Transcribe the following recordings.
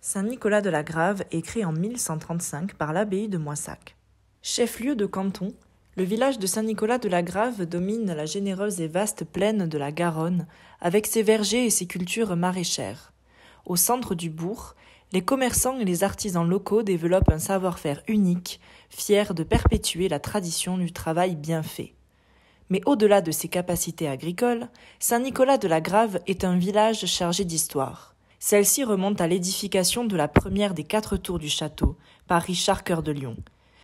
Saint-Nicolas de la Grave est créé en 1135 par l'abbaye de Moissac. Chef-lieu de canton, le village de Saint-Nicolas de la Grave domine la généreuse et vaste plaine de la Garonne, avec ses vergers et ses cultures maraîchères. Au centre du bourg, les commerçants et les artisans locaux développent un savoir-faire unique, fiers de perpétuer la tradition du travail bien fait. Mais au-delà de ses capacités agricoles, Saint-Nicolas de la Grave est un village chargé d'histoire. Celle-ci remonte à l'édification de la première des 4 tours du château, par Richard Cœur de Lion.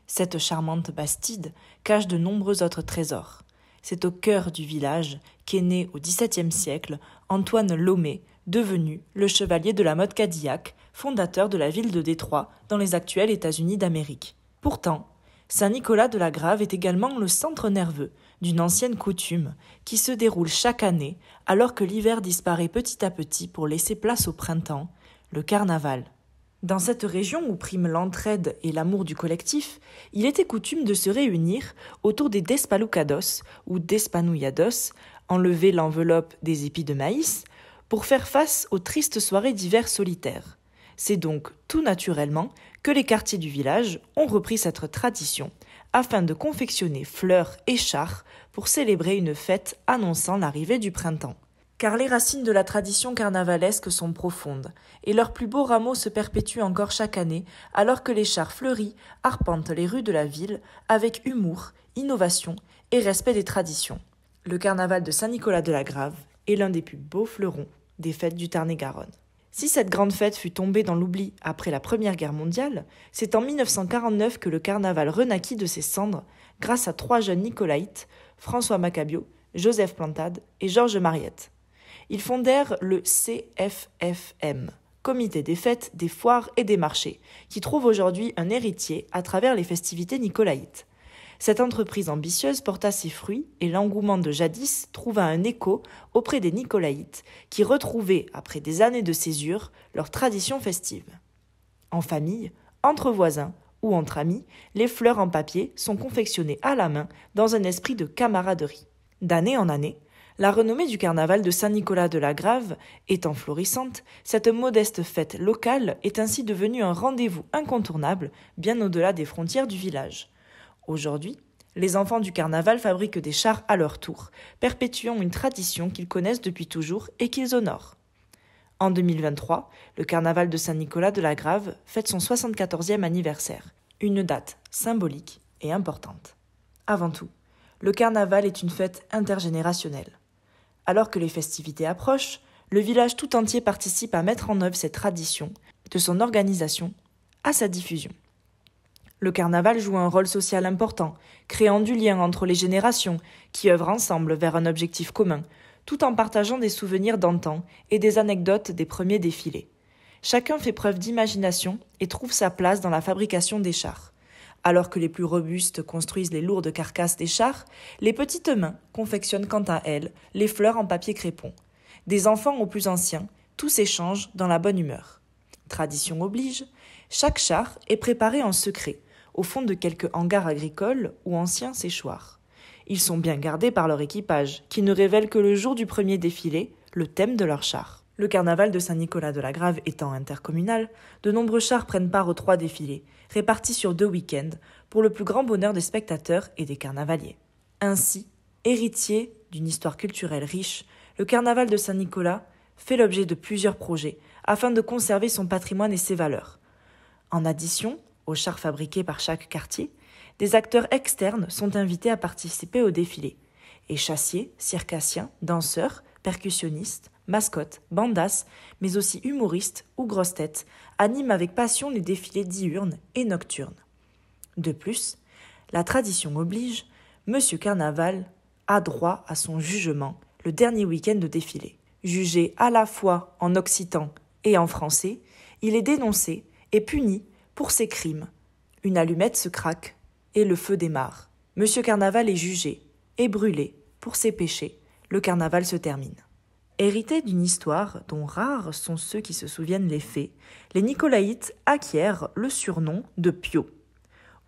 Cette charmante bastide cache de nombreux autres trésors. C'est au cœur du village qu'est né au XVIIe siècle Antoine Lomé, devenu le chevalier de la mode Cadillac, fondateur de la ville de Détroit dans les actuels États-Unis d'Amérique. Pourtant, Saint-Nicolas de la Grave est également le centre nerveux d'une ancienne coutume qui se déroule chaque année alors que l'hiver disparaît petit à petit pour laisser place au printemps, le carnaval. Dans cette région où priment l'entraide et l'amour du collectif, il était coutume de se réunir autour des Despalucados ou Despanouillados, enlever l'enveloppe des épis de maïs, pour faire face aux tristes soirées d'hiver solitaires. C'est donc tout naturellement que les quartiers du village ont repris cette tradition afin de confectionner fleurs et chars pour célébrer une fête annonçant l'arrivée du printemps. Car les racines de la tradition carnavalesque sont profondes, et leurs plus beaux rameaux se perpétuent encore chaque année, alors que les chars fleuris arpentent les rues de la ville avec humour, innovation et respect des traditions. Le carnaval de Saint-Nicolas de la Grave est l'un des plus beaux fleurons des fêtes du Tarn-et-Garonne. Si cette grande fête fut tombée dans l'oubli après la Première Guerre mondiale, c'est en 1949 que le carnaval renaquit de ses cendres grâce à 3 jeunes Nicolaïtes, François Macabio, Joseph Plantade et Georges Mariette. Ils fondèrent le CFFM, Comité des fêtes, des foires et des marchés, qui trouve aujourd'hui un héritier à travers les festivités nicolaïtes. Cette entreprise ambitieuse porta ses fruits et l'engouement de jadis trouva un écho auprès des Nicolaïtes qui retrouvaient, après des années de césure, leur tradition festive. En famille, entre voisins ou entre amis, les fleurs en papier sont confectionnées à la main dans un esprit de camaraderie. D'année en année, la renommée du carnaval de Saint-Nicolas de la Grave étant florissante, cette modeste fête locale est ainsi devenue un rendez-vous incontournable bien au-delà des frontières du village. Aujourd'hui, les enfants du carnaval fabriquent des chars à leur tour, perpétuant une tradition qu'ils connaissent depuis toujours et qu'ils honorent. En 2023, le carnaval de Saint-Nicolas de la Grave fête son 74e anniversaire, une date symbolique et importante. Avant tout, le carnaval est une fête intergénérationnelle. Alors que les festivités approchent, le village tout entier participe à mettre en œuvre cette tradition, de son organisation à sa diffusion. Le carnaval joue un rôle social important, créant du lien entre les générations qui œuvrent ensemble vers un objectif commun, tout en partageant des souvenirs d'antan et des anecdotes des premiers défilés. Chacun fait preuve d'imagination et trouve sa place dans la fabrication des chars. Alors que les plus robustes construisent les lourdes carcasses des chars, les petites mains confectionnent quant à elles les fleurs en papier crépon. Des enfants aux plus anciens, tout s'échange dans la bonne humeur. Tradition oblige, chaque char est préparé en secret, au fond de quelques hangars agricoles ou anciens séchoirs. Ils sont bien gardés par leur équipage, qui ne révèle que le jour du premier défilé le thème de leur char. Le carnaval de Saint-Nicolas de la Grave étant intercommunal, de nombreux chars prennent part aux 3 défilés, répartis sur 2 week-ends, pour le plus grand bonheur des spectateurs et des carnavaliers. Ainsi, héritier d'une histoire culturelle riche, le carnaval de Saint-Nicolas fait l'objet de plusieurs projets afin de conserver son patrimoine et ses valeurs. En addition aux chars fabriqués par chaque quartier, des acteurs externes sont invités à participer au défilé. Échassiers, circassiens, danseurs, percussionnistes, mascottes, bandas, mais aussi humoristes ou grosses têtes, animent avec passion les défilés diurnes et nocturnes. De plus, la tradition oblige, Monsieur Carnaval a droit à son jugement le dernier week-end de défilé. Jugé à la fois en occitan et en français, il est dénoncé et puni pour ses crimes. Une allumette se craque et le feu démarre. Monsieur Carnaval est jugé et brûlé pour ses péchés. Le carnaval se termine. Hérités d'une histoire dont rares sont ceux qui se souviennent les faits, les Nicolaïtes acquièrent le surnom de Pio.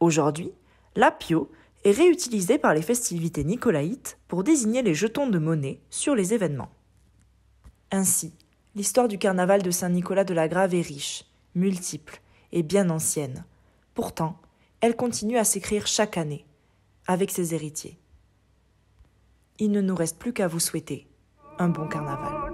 Aujourd'hui, la Pio est réutilisée par les festivités nicolaïtes pour désigner les jetons de monnaie sur les événements. Ainsi, l'histoire du carnaval de Saint-Nicolas de la Grave est riche, multiples et bien anciennes. Pourtant, elle continue à s'écrire chaque année, avec ses héritiers. Il ne nous reste plus qu'à vous souhaiter un bon carnaval.